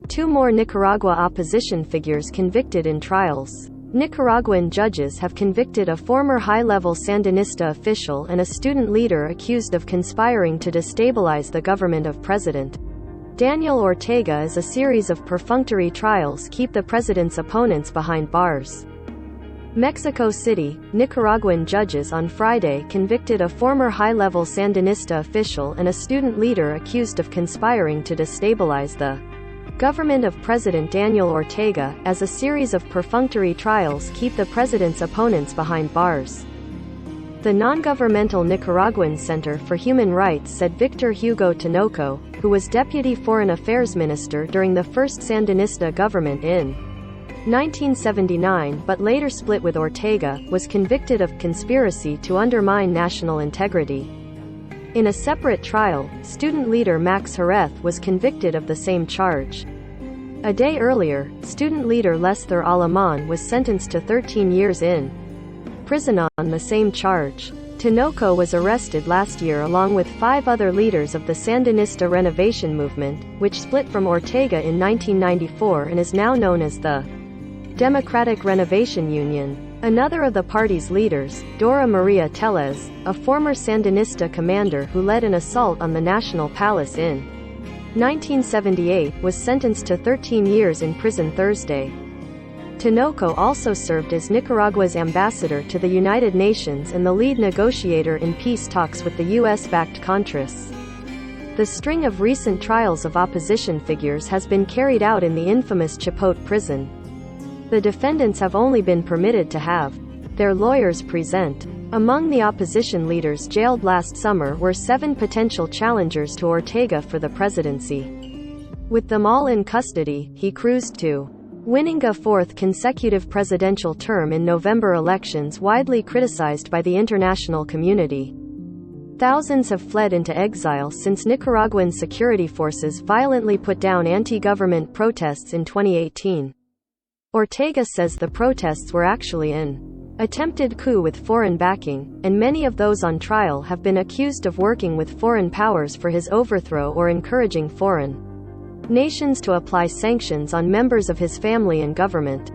Two more Nicaragua opposition figures convicted in trials. Nicaraguan judges have convicted a former high-level Sandinista official and a student leader accused of conspiring to destabilize the government of President Daniel Ortega as a series of perfunctory trials keep the president's opponents behind bars. Mexico City, Nicaraguan judges on Friday convicted a former high-level Sandinista official and a student leader accused of conspiring to destabilize the government of President Daniel Ortega, as a series of perfunctory trials keep the president's opponents behind bars. The non-governmental Nicaraguan Center for Human Rights said Victor Hugo Tinoco, who was Deputy Foreign Affairs Minister during the first Sandinista government in 1979 but later split with Ortega, was convicted of conspiracy to undermine national integrity. In a separate trial, student leader Max Jerez was convicted of the same charge. A day earlier, student leader Lester Alemán was sentenced to 13 years in prison on the same charge. Tinoco was arrested last year along with 5 other leaders of the Sandinista Renovation movement, which split from Ortega in 1994 and is now known as the Democratic Renovation Union. Another of the party's leaders, Dora Maria Tellez, a former Sandinista commander who led an assault on the National Palace in 1978, was sentenced to 13 years in prison Thursday. Tinoco also served as Nicaragua's ambassador to the United Nations and the lead negotiator in peace talks with the U.S.-backed Contras. The string of recent trials of opposition figures has been carried out in the infamous Chipote prison. The defendants have only been permitted to have their lawyers present. Among the opposition leaders jailed last summer were 7 potential challengers to Ortega for the presidency. With them all in custody, he cruised to winning a 4th consecutive presidential term in November elections widely criticized by the international community. Thousands have fled into exile since Nicaraguan security forces violently put down anti-government protests in 2018. Ortega says the protests were actually an attempted coup with foreign backing, and many of those on trial have been accused of working with foreign powers for his overthrow or encouraging foreign nations to apply sanctions on members of his family and government.